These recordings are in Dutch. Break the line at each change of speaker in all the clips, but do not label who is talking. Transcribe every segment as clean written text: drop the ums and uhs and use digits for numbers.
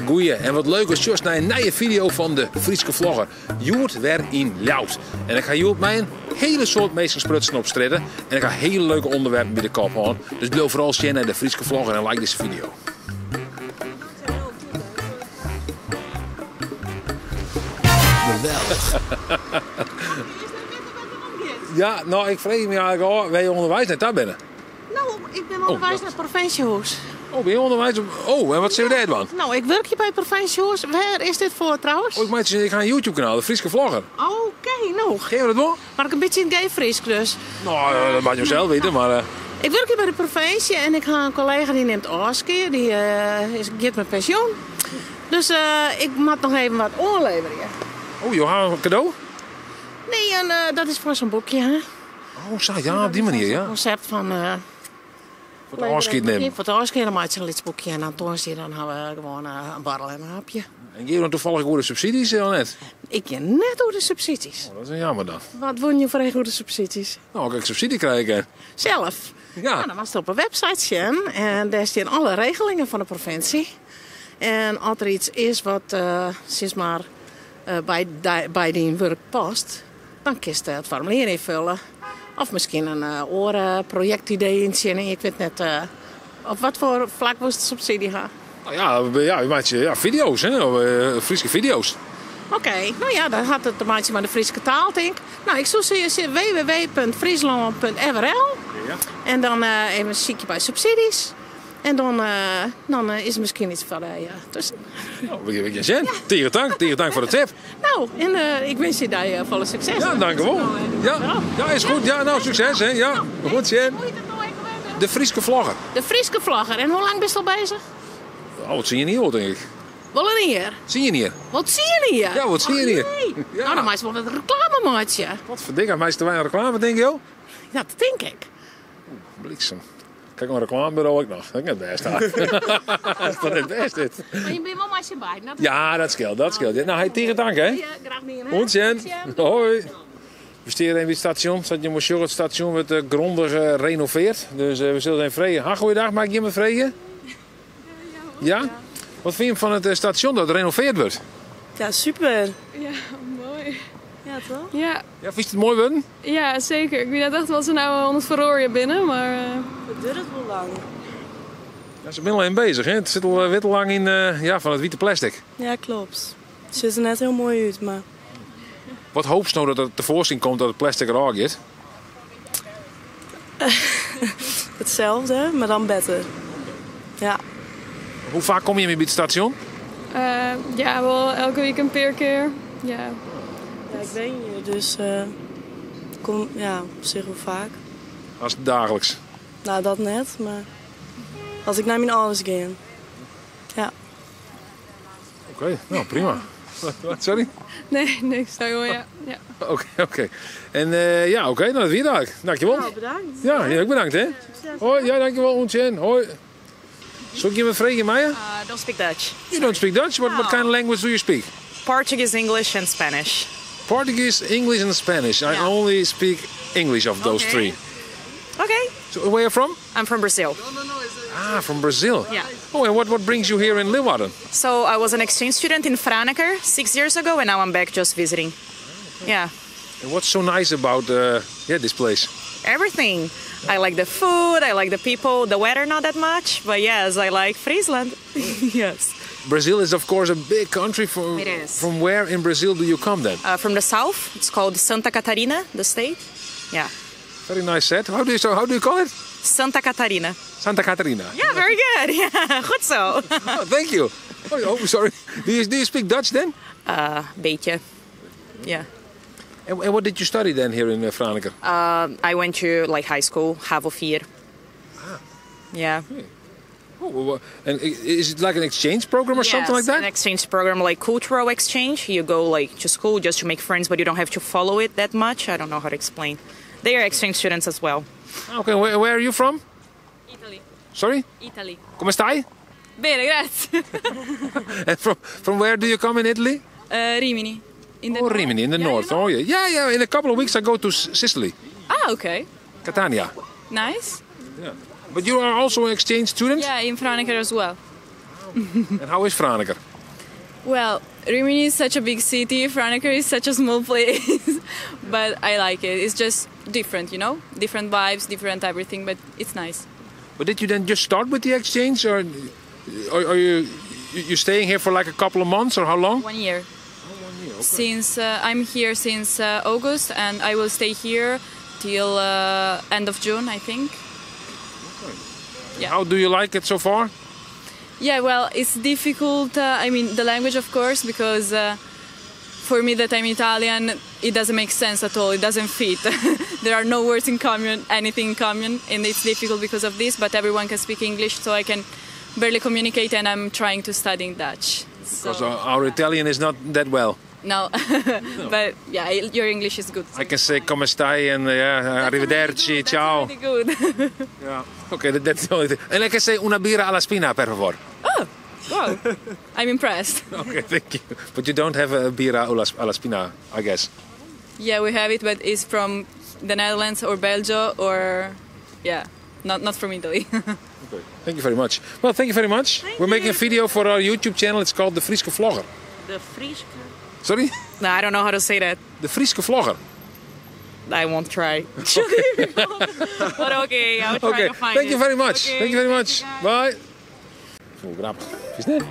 Goeie en wat leuk is just naar een nieuwe video van de Frieske vlogger. Joert weer in Ljout. En ik ga Joert mij een hele soort meestersprutsen opstrijden. En ik ga hele leuke onderwerpen bij de kop houden. Dus blijf vooral zien naar de Frieske vlogger en like deze video. Geweldig. Ja, nou ik vraag me eigenlijk al, wij onderwijs net daar binnen.
Nou, ik ben onderwijs naar het provinciehuis.
Oh, ben je onderwijs op... Oh, en wat zeg je daar dan?
Nou, ik werk hier bij het provinciehuis. Waar is dit voor trouwens?
Oh, ik ga een YouTube kanaal, de Frieske vlogger.
Oké, nou.
Geef je dat wel?
Maar ik een beetje in het Fries dus.
Nou, dat mag je zelf weten, maar...
Ik werk hier bij de provincie en ik ga een collega die neemt afscheid. Die geeft met pensioen. Dus ik moet nog even wat oorleveren.
Oh, je gaat een cadeau?
Nee, en dat is voor zo'n boekje, hè?
Oh, zo, ja, op die manier, ja.
Het concept van...
Voor het afscheid nemen.
Voor het afscheid dan maak je een lidsboekje en dan toonst dan hebben we gewoon een barrel en een hapje.
En geef je dan toevallig goede subsidies al net?
Ik je net door de subsidies.
Oh, dat is jammer dan.
Wat won je voor goede subsidies?
Nou, kan ik subsidie krijgen?
Zelf?
Ja.
Nou, dan was het op een website zien en daar staan alle regelingen van de provincie. En als er iets is wat sinds maar bij die werk past, dan kun je het formulier invullen. Of misschien een projectidee inzien. Ik weet net op wat voor vlak was de subsidie gaan.
Nou ja, je maakt video's, hè? Friese video's.
Oké, nou ja, dan had het te maken met de Friese taal, denk ik. Nou, ik zou zeggen www.friesland.nl. Ja. En dan even een ziekje bij subsidies. En dan is er misschien iets van tussen.
Nou, wil je zin? Ja. Tegen dank voor de tip.
Nou, en ik wens je daar volle succes.
Ja, dank u wel. Ja, is goed. Ja, nou, succes, hè. Ja, goed zin. De Frieske vlogger.
De Frieske vlogger. En hoe lang ben je al bezig?
Oh, wat zie je niet hoor, denk ik.
Wel een hier.
Zie je niet?
Wat zie je hier?
Ja, wat zie je hier?
Nee.
Ja.
Nou, dan maak je wel een reclamemaatje.
Wat verdikken, mij is te weinig reclame, denk je?
Ja, dat denk ik.
Bliksem. Kijk, een reclamebureau ook nog. Dat is het best. Dat is toch het best, dit.
Maar je bent wel maar bij.
Ja, dat scheelt, dat scheelt. Nou, tegen dank, hè?
Ja, graag niet.
Goedje. Hoi. We steren in het station. Het station wordt grondig gerenoveerd. Dus we zullen zijn vreden. Ha, goeiedag, maak je me vreden? Ja? Wat vind je van het station dat gerenoveerd wordt?
Ja, super.
Ja, mooi.
Ja, toch?
Ja,
Ja, vind je het mooi worden?
ja zeker. Ik weet echt wat ze nou 100 verrooien binnen, maar...
Het duurt wel lang.
Ja, ze zijn al in bezig, hè? Het zit al wit lang in van het witte plastic.
Ja, klopt. Het ziet er net heel mooi uit, maar...
Wat hoop je nou dat het tevoorschijn komt dat het plastic eruit gaat?
Hetzelfde, maar dan beter. Ja.
Hoe vaak kom je bij het station?
ja, wel elke week een paar keer. Ja.
Ja, ik ben hier, dus... kom, ja, op zich wel vaak.
Als dagelijks.
Nou, dat net, maar... Als ik naar mijn ouders ga. Ja.
Oké, nou prima. Wat, sorry?
Nee, niks. Nou, ja. Ja.
Oké. En oké, nou dat weer daar. Dankjewel.
Nou, bedankt.
Ja, heel erg bedankt, hè. Hoi, ja, dankjewel, Ontjen. Hoi. Zoek je me vragen, Maya?
Don't speak Dutch.
You don't speak Dutch? What kind of language do you speak?
Portuguese, English, and Spanish.
Portuguese, English, and Spanish. I only speak English of those three.
Okay.
So where are you from?
I'm from Brazil.
Ah, from Brazil.
Yeah.
Oh, and what brings you here in Leeuwarden?
So I was an exchange student in Franeker 6 years ago, and now I'm back just visiting. Yeah.
And what's so nice about this place?
Everything. I like the food, I like the people, the weather not that much, but yes, I like Friesland. Yes.
Brazil is of course a big country.
It is.
From where in Brazil do you come then?
From the south, it's called Santa Catarina, the state. Yeah.
Very nice set. How do you call it?
Santa Catarina.
Santa Catarina.
Yeah, very good. Yeah, goed zo.
Oh, thank you. Oh, sorry. Do you speak Dutch then?
Beetje. Yeah.
And what did you study then here in Franeker?
I went to like high school, HAVO 4.
Ah.
Yeah.
Oh, and is it like an exchange program or something like that?
An exchange program, like cultural exchange. You go like to school just to make friends, but you don't have to follow it that much. I don't know how to explain. They are exchange students as well.
Okay, where are you from?
Italy.
Sorry?
Italy.
Come stai?
Bene, grazie.
And from where do you come in Italy?
Rimini. In the
Rimini, in the north. Oh, yeah. Yeah, in a couple of weeks I go to Sicily.
Ah, okay.
Catania.
Nice.
Yeah. But you are also an exchange student?
Yeah, in Franeker as well.
And how is Franeker?
Well, Rimini is such a big city. Franeker is such a small place. But I like it. It's just different, you know? Different vibes, different everything, but it's nice.
But did you then just start with the exchange, or are you staying here for like a couple of months, or how long?
1 year.
Oh, 1 year. Okay.
Since I'm here since August, and I will stay here till end of June, I think. Yeah.
How do you like it so far?
Yeah, well, it's difficult. I mean, the language, of course, because for me that I'm Italian, it doesn't make sense at all. It doesn't fit. There are no words in common, anything in common, and it's difficult because of this. But everyone can speak English, so I can barely communicate, and I'm trying to study Dutch.
Because our Italian is not that well.
No, but yeah, your English is good.
I can say come stai and arrivederci, ciao.
That's really good.
Yeah. Okay, that's the only thing. And I can say una birra alla spina, per favor.
Oh, wow. I'm impressed.
Okay, thank you. But you don't have a birra alla spina, I guess.
Yeah, we have it, but it's from the Netherlands or Belgium or, yeah, not from Italy.
Okay. Thank you very much. Well, thank you very much. We're making a video for our YouTube channel. It's called The Frieske Vlogger.
The Frieske?
Sorry?
No, I don't know how to say that.
The Frieske Vlogger.
I won't try. But okay, I'll try
Okay,
to find
thank
it.
you very much.
Okay,
Thank you very much.
guys.
Bye. Voel grappig. Is dit?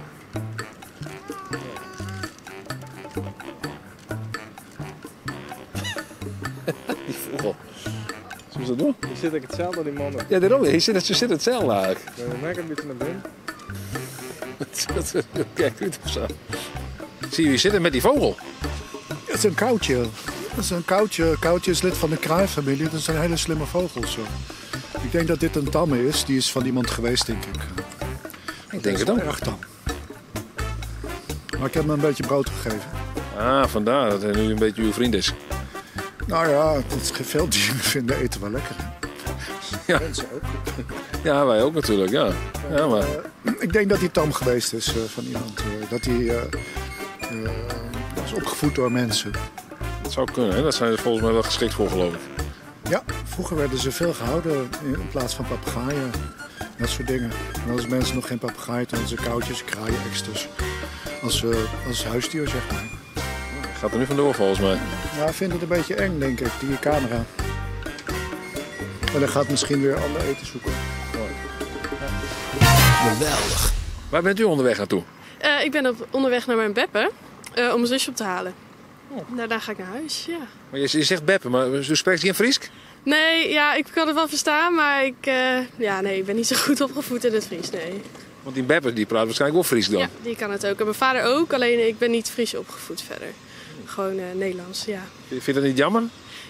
Die vogel. Zullen we dat doen?
Je zit ook hetzelfde, die mannen.
Ja, daarom. Ze zit hetzelfde eigenlijk.
Dan merk ik een beetje naar binnen.
Kijk, goed of zo. Zie je wie zitten met die vogel?
Het is een koutje. Het is een koutje. Koutje is lid van de kraaifamilie. Dat is een hele slimme vogel. Zo. Ik denk dat dit een tamme is. Die is van iemand geweest, denk ik.
Ik denk het ook.
Erg tam. Maar ik heb hem een beetje brood gegeven.
Ah, vandaar dat hij nu een beetje uw vriend is.
Nou ja, veel dieren vinden eten wel lekker.
Ja.
Mensen ook.
Ja, wij ook natuurlijk, ja. Ja, maar...
Ik denk dat hij tam geweest is van iemand. Dat hij is opgevoed door mensen.
Dat zou kunnen, hè? Dat zijn er volgens mij wel geschikt voor, geloof ik.
Ja, vroeger werden ze veel gehouden in plaats van papegaaien. Dat soort dingen. En als mensen nog geen papegaaien, dan hadden ze koutjes, kraaien, eksters. Als huisdier, zeg maar.
Gaat er nu vandoor, volgens mij.
Ja, ik vind het een beetje eng, denk ik, die camera. Maar dan gaat misschien weer ander eten zoeken.
Geweldig. Waar bent u onderweg naartoe?
Ik ben onderweg naar mijn beppe om mijn zusje op te halen. Daarna ga ik naar huis, ja.
Maar je zegt beppen, maar u spreekt geen Fries?
Nee, ja, ik kan het wel verstaan, maar ik ben niet zo goed opgevoed in het Fries, nee.
Want die beppen die praat waarschijnlijk wel Fries dan.
Ja, die kan het ook. En mijn vader ook, alleen ik ben niet Fries opgevoed verder. Gewoon Nederlands, ja.
Vind je dat niet jammer?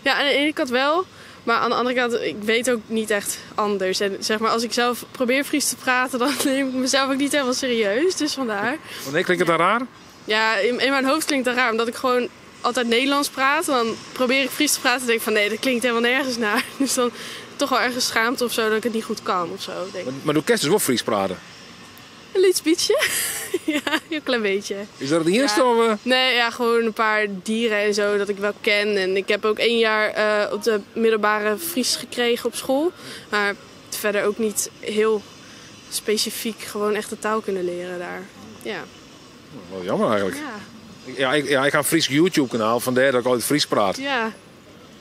Ja, aan de ene kant wel. Maar aan de andere kant, ik weet ook niet echt anders. En zeg maar, als ik zelf probeer Fries te praten, dan neem ik mezelf ook niet helemaal serieus. Dus vandaar.
Nee, klinkt het dan raar?
Ja, in mijn hoofd klinkt dat raar, omdat ik gewoon altijd Nederlands praat. En dan probeer ik Fries te praten en denk ik van nee, dat klinkt helemaal nergens naar. Dus dan toch wel ergens schaamte of zo dat ik het niet goed kan of zo. Denk ik.
Maar doe kerst dus wel Fries praten?
Een liedspietje. Ja, een klein beetje.
Is dat het eerste?
Ja.
Of,
Nee, ja, gewoon een paar dieren en zo dat ik wel ken. En ik heb ook 1 jaar op de middelbare Fries gekregen op school. Maar verder ook niet heel specifiek gewoon echt de taal kunnen leren daar. Ja.
Wel jammer eigenlijk.
Ja.
Ik ga een Fries YouTube-kanaal, vandaar dat ik altijd Fries praat.
Ja,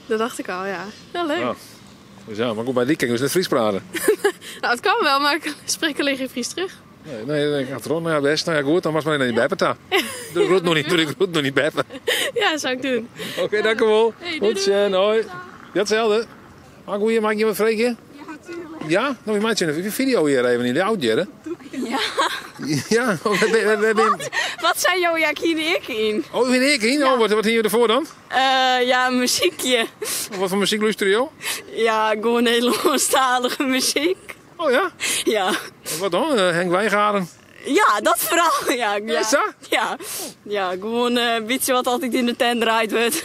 dat dacht ik al, ja. Ja, leuk.
Ja. Dus ja, maar goed, bij die kan ik dus net Fries praten.
Nou, het kan wel, maar ik spreek alleen geen Fries terug.
Nee, ik ga het rond. Nou ja, best. Nou ja, goed, dan was maar naar die beppen daar. Doe ik roet nog niet beppen.
Ja, dat zou ik doen.
Oké, dank u wel.
Hey, doei,
Goed,
doei.
hoi. Ja, hetzelfde. Maak je me vreken? Ja, natuurlijk. Ja? Nou, je maakt een video hier even in de audio, hè?
Ja.
Ja, we hebben...
Wat zijn jouw hier in?
Oh, u ben ik in? Oh, wat hier ervoor dan?
Ja, muziekje.
Wat voor muziek luister je?
Ja, gewoon Nederlandstalige muziek.
Oh ja?
Ja.
Wat dan? Henk Wijngaarden?
Ja, dat vooral. Ja,
Is dat?
Ja. Ja, gewoon een beetje wat altijd in de tent draait wordt.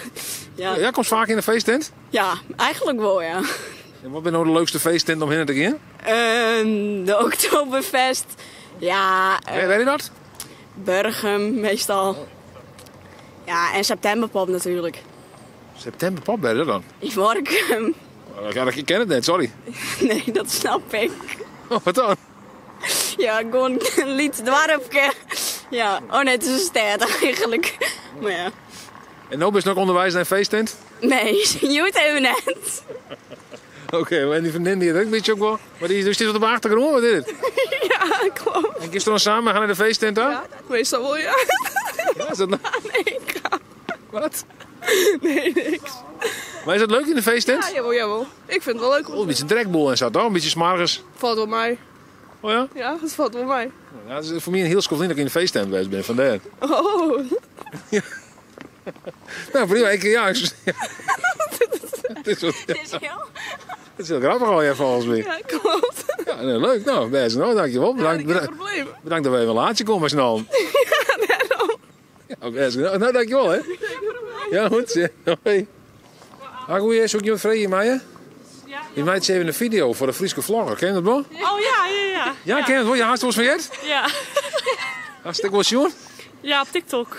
Ja.
Ja, komt vaak in de feesttent?
Ja, eigenlijk wel, ja.
En wat ben nou de leukste feesttent om heen te gaan?
De Oktoberfest. Ja.
Weet je dat?
Burgum, meestal. Ja, en Septemberpop natuurlijk.
Septemberpop ben je dan?
In Workum.
Ja, ik ken het net, sorry.
Nee, dat snap ik.
Oh, wat dan?
Ja, gewoon een lied dwarfje. Ja, oh nee, het is een stad eigenlijk. Maar ja.
En nu ben je nog onderwijs naar een feesttent?
Nee, je moet even net.
Oké, en die vriendin die weet je ook wel. Maar die zit op de achtergrond, wat is het?
Ja, klopt.
En gisteren samen gaan naar de feesttent dan?
Ja, meestal wel, ja.
Ja, is dat nou?
Nee, ik ga.
Wat?
Nee, niks.
Maar is dat leuk in de feesttent?
Ja, jawel, jawel. Ik vind het wel leuk.
Oh, een beetje een trekboel en zo, toch? Een beetje smargens.
Valt wel mij.
Oh ja?
Ja, het valt wel mij.
Ja, het is voor mij een heel schoolvriend dat ik in de feesttent geweest ben, vandaar.
Oh.
Nou, prima. Het is heel grappig al, volgens mij.
Ja, klopt.
Ja, nou, leuk. Nou, best. Nou, dankjewel. Bedankt dat we even laatje komen snel.
Ja, daarom.
Ja, best. Nou, dankjewel, hè. Ja, goed. Hoi. Goeie, zoek je wat vrij in mij, Je maakt even een video voor de Friese vlogger. Ken je dat wel?
Oh ja.
Ja, ken je het wel? Ja, hast je wel eens van
Ja.
Hartstikke wel zien?
Ja, op TikTok.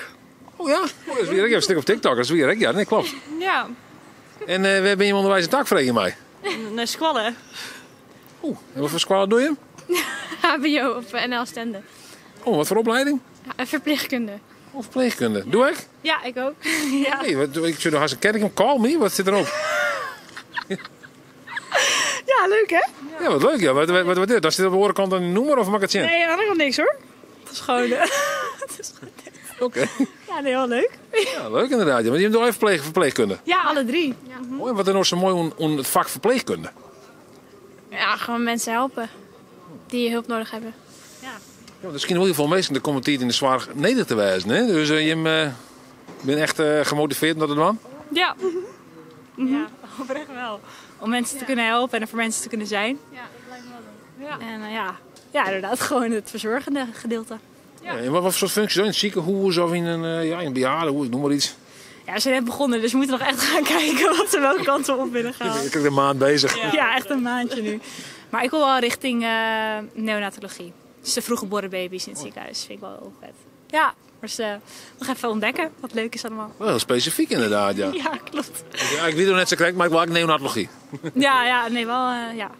Oh ja? Oh, dat is weer, ik heb een stuk op TikTok, dat is weer, ja, nee, klopt.
Ja.
En waar ben je onderwijs een tak vrij in mij?
Naar squallen.
Oeh, en wat voor squad doe je?
HBO op NL Stende.
Oh, wat voor opleiding?
Verpleegkunde.
Of verpleegkunde. Doe ik?
Ja, ik ook. Ja.
Hey, ik zit nog als een kerk om call me. Wat zit erop?
Ja, leuk hè?
Ja, wat leuk. Ja. Wat is dit? Als je het op de orenkant een noemer of mag ik het zien?
Nee, helemaal niks hoor. Het is gewoon...
Oké.
Ja, nee, heel leuk.
Ja, leuk inderdaad. Ja. Maar je hebt nog even verpleegkunde.
Ja, alle drie. Ja.
Oh, en wat is nou zo mooi om het vak verpleegkunde?
Ja, gewoon mensen helpen die hulp nodig hebben.
Ja, misschien wel heel veel mensen die komen hier in de zwaar neder te wijzen. Hè? Dus je bent echt gemotiveerd om dat te doen?
Ja. Ja, oprecht wel. Om mensen te kunnen helpen en er voor mensen te kunnen zijn.
Ja, dat lijkt me wel leuk.
En ja, inderdaad, gewoon het verzorgende gedeelte.
Ja. En wat voor soort functies in het ziekenhuis of in een bejaardenhuis, noem maar iets?
Ja, we zijn net begonnen, dus we moeten nog echt gaan kijken wat we welke kant we op willen gaan.
Ik ben een maand bezig.
Ja, echt een maandje nu. Maar ik wil wel richting neonatologie. Dus de vroeggeboren baby's in het ziekenhuis. Vind ik wel heel vet. Ja, maar nog even ontdekken wat leuk is allemaal.
Wel heel specifiek inderdaad, ja.
Ja, klopt.
Ja, ik weet het net zo correct, maar ik wil ook neonatologie.
Ja, nee, wel, ja.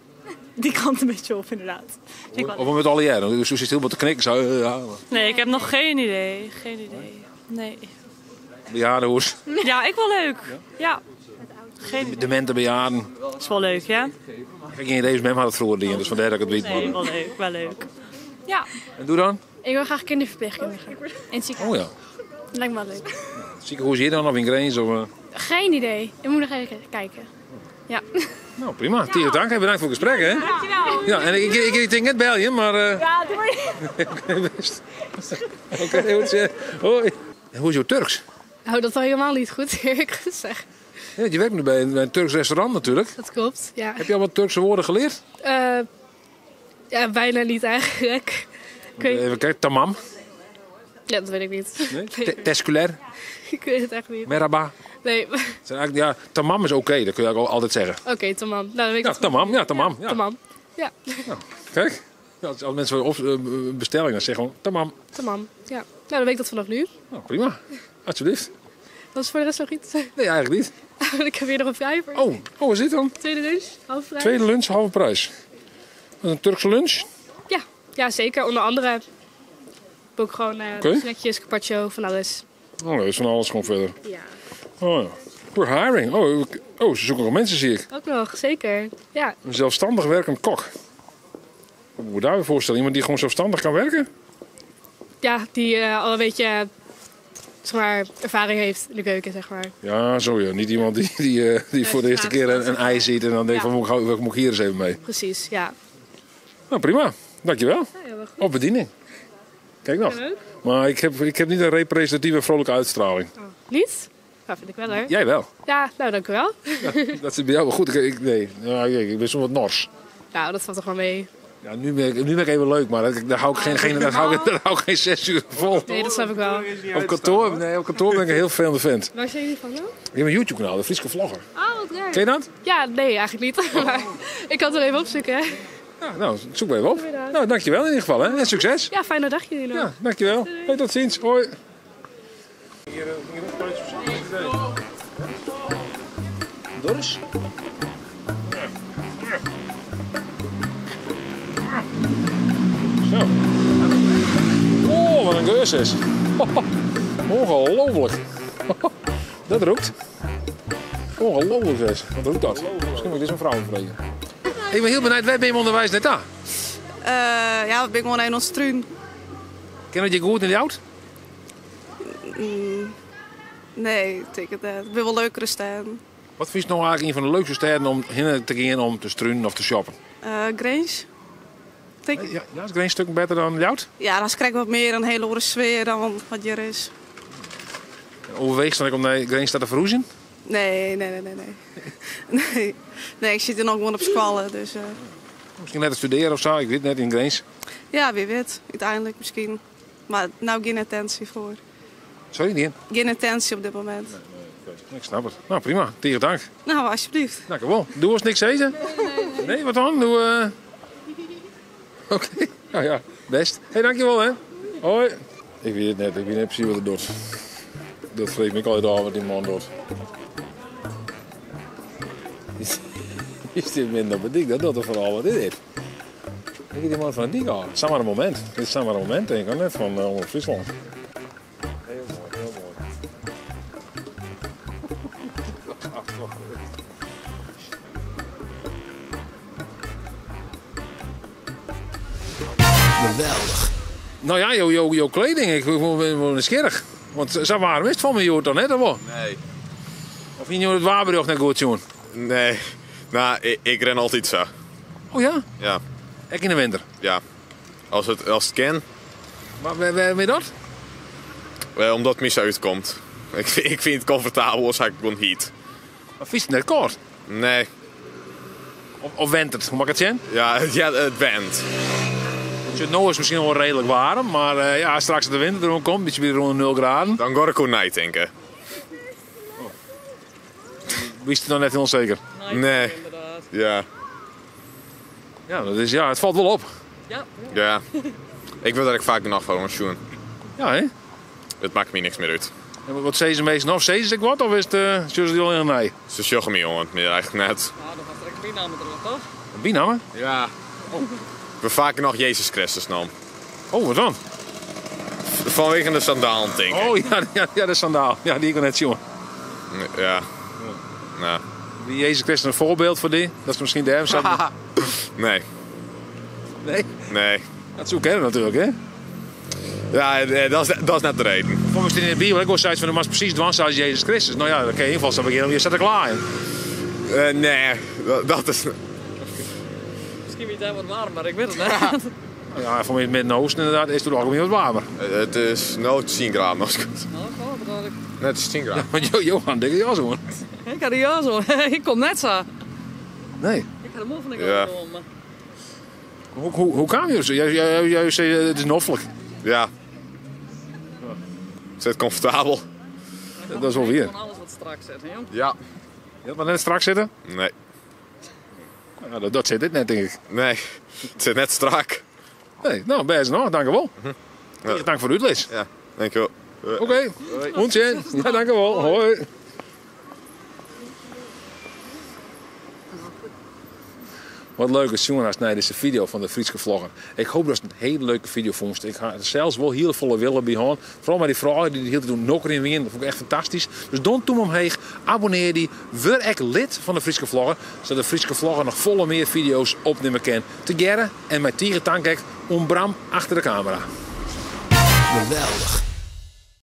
Die kant een beetje op, inderdaad. Vind ik wel
of met alle jaren, dus je zit heel wat te knikken. Zo, ja.
Nee, ik heb nog geen idee. Geen idee. Nee.
Bejaardenhuis.
Ja, ik wel leuk. Ja.
Demente bejaarden.
Dat is wel leuk, ja.
Ik heb geen idee, met had het vroeger dingen, dus vandaar dat ik het weet.
Nee, wel leuk, wel leuk. Ja.
En doe dan?
Ik wil graag kinderverpleegkundige in het ziekenhuis.
Oh ja.
Dat lijkt me wel leuk.
Ziekenhuis hier dan of in Greens? Of,
Geen idee. Ik moet nog even kijken. Ja.
Nou, prima. Tieren dank. Bedankt voor het gesprek, hè?
Dankjewel.
Ja, en ik denk net bel je, maar...
Ja, doe maar.
Oké, goed. Hoi. En hoe is jouw Turks?
Oh, dat was helemaal niet goed, eerlijk gezegd.
Ja, je werkt nu bij een Turks restaurant natuurlijk.
Dat klopt, ja.
Heb je al wat Turkse woorden geleerd?
Ja, bijna niet eigenlijk.
Even kijken, tamam.
Ja, dat weet ik niet.
Nee? Tesculair.
Ik weet het echt niet.
Merhaba.
Nee.
Ja, tamam is oké, dat kun je ook altijd zeggen.
Oké, tamam. Nou, dan weet ik
Ja,
het
tamam. Ja, tamam. Ja.
Tamam. Ja.
Nou, kijk. Ja, als mensen bestellingen dan zeggen gewoon tamam.
Tamam. Ja. Nou, dan weet ik dat vanaf nu.
Nou, prima. Alsjeblieft.
Was het voor de rest nog iets?
Nee, eigenlijk niet.
Ik heb hier nog een vrij voor.
Oh, wat is dit dan?
Tweede lunch, half vrij.
Tweede lunch, halve prijs. Dat is een Turkse lunch?
Ja, zeker. Onder andere heb ik ook gewoon snackjes, carpaccio, van alles.
Oh, dat is van alles gewoon verder.
Ja.
Oh ja. We're hiring. Oh, ze zoeken nog mensen, zie ik.
Ook nog, zeker. Ja.
Een zelfstandig werkend kok. Wat moet je daar weer voorstellen? Iemand die gewoon zelfstandig kan werken?
Ja, die al een beetje zeg maar, ervaring heeft in de keuken, zeg maar.
Ja, zo ja. Niet iemand die voor de eerste keer een ei ziet en dan denkt van moet ik hier eens even mee.
Precies, ja.
Nou, prima. Dankjewel.
Ja, heel erg goed.
Op bediening. Kijk nog.
Ja, leuk.
Maar ik heb niet een representatieve vrolijke uitstraling.
Oh. Niet? Nou, vind ik wel, hè?
Jij wel.
Ja, nou, dank u wel.
Ja, dat is bij jou wel goed. Ik ben soms wat nors.
Nou, dat valt toch wel mee.
Ja, nu ben ik even leuk, maar daar hou ik geen 6 uur vol.
Nee, dat snap ik wel.
Op kantoor ben ik een heel vervelende vent.
Waar zijn jullie van dan?
Je hebt een YouTube-kanaal, de Friese Vlogger.
Oh, wat leuk.
Ken je dat?
Ja, nee, eigenlijk niet. Maar ik kan het er even opzoeken, hè.
Ja, nou, zoek maar even op. Nou, dankjewel in ieder geval, hè. En succes.
Ja, fijne dag jullie nog.
Ja, dankjewel. Hey, tot ziens. Hoi. Doris? Zo. Oh, wat een geus is. Ongelooflijk. Dat roept. Ongelooflijk is. Wat roept dat? Misschien moet ik dit zo'n vrouw vragen. Ik ben heel benieuwd, waar ben je onderwijs net aan?
Ja, ik ben gewoon in ons struin.
Ken je goed in de oud?
Nee, ik denk het niet. Ik ben wel leukere steden.
Wat vind je nou eigenlijk een van de leukste steden om heen te gaan om te struinen of te shoppen?
Grange.
Ja, is Grange een stuk beter dan Jout?
Ja, dan krijg ik wat meer een hele andere sfeer dan wat hier is.
Overweeg dan ik om naar Grange te verhoezen?
Nee. Nee, ik zit hier nog gewoon op squallen, dus...
Misschien net te studeren of zo, ik weet net in Grange.
Ja, wie weet. Uiteindelijk misschien. Maar nou geen intentie voor.
Sorry, niet?
Geen intentie op dit moment.
Ik snap het. Nou, prima. Tegen dank.
Nou, alsjeblieft.
Dank u wel. Doe ons niks eten? Nee, wat dan? Doe... Oké. Nou ja, best. Hé, dankjewel hè. Hoi. Ik weet het net. Ik weet niet precies wat het doet. Dat vreet me altijd al wat die man doet. Is dit minder op het dik? Dat doet er vooral wat in dit. Ik heb die man van het dik al. Het is maar een moment. Dit is maar een moment, denk ik. Net van onder Friesland. Heel mooi, heel mooi.
Geweldig.
Nou ja, jouw kleding, ik ben nieuwsgierig. Want zo warm is het van me, Joert, dan net wel?
Nee.
Of vind je het waarbericht net goed, Joen?
Nee. Nou, ik ren altijd zo.
Oh ja?
Ja.
Ook in de winter?
Ja. Als het kan.
Maar waarom dat?
Omdat het me zo uitkomt. Ik vind het comfortabel als ik gewoon heat.
Maar vies het net kort?
Nee.
Of went het? Hoe mag ik het zien?
Ja, het went.
Dus nu is het misschien wel redelijk warm, maar ja, straks als de winter erom komt, beetje weer rond 0 graden.
Dan ga ik gewoon nadenken.
Wist je dan net onzeker?
Nee. Ja.
Ja, dat is, ja, het valt wel op.
Ja. Ik wil dat ik vaak de nacht van schoen.
Ja, hè?
Het maakt me niks meer uit.
En wat zei ze meestal nog? Zei ze ik wat of is het zullen ze al in nee?
Ze joggen me jongen, meer eigenlijk net.
Ja, dan gaat er een bijnamen erop, toch?
Een bijnamen?
Ja. We vaker nog Jezus Christus nam.
Oh, wat dan?
Vanwege de sandaal, denk ik.
Oh ja, de sandaal. Ja, die ik al net zien.
Ja. Nou.
Wie Jezus Christus een voorbeeld voor die? Dat is misschien de hem.
Nee.
Nee?
Nee.
Dat is ook kennen natuurlijk, hè?
Ja, dat is net de reden.
Volgens in de Bijbel, ik was van de mas precies dwars als Jezus Christus. Nou ja, dan kan je in ieder geval je staat er klaar in.
Nee, dat is...
Misschien niet helemaal warm, maar ik weet het niet.
Ja, voor mij in het Midden-Oosten inderdaad is het ook algemeen wat warmer.
Het is nou 10 graden als het goed. Net is 10 graden.
Ja, maar Johan, dikke jas hoor.
Ik had een jas hoor. Ik kom net zo.
Nee.
Ik had hem op van ik
ja.
Hoe kwam je zo? Jij zei het is noffelijk.
Ja. Het zit comfortabel.
Dat is wel weer.
Ik kan alles wat strak zetten, joh.
Ja.
Je had maar net strak zitten?
Nee.
Ja, dat zit dit net, denk ik.
Nee, het zit net strak.
Nee, nou, best nog, dank u wel. Ja. Dank voor de uitles.
Ja, dank je wel.
Oké, ontje. Ja, dank u wel. Hoi. Wat leuk is, jongen, naar deze video van de Friese vlogger. Ik hoop dat het een hele leuke video vond. Ik ga er zelfs wel heel volle willen bij gaan. Vooral met die vrouwen die heel doen nog in weer. Dat vond ik echt fantastisch. Dus don't toe omheen. Abonneer die. Word echt lid van de Friese vlogger. Zodat de Friese vlogger nog volle meer video's opnemen kan. Te gerren en met Tieren Tankek om Bram achter de camera.
Geweldig.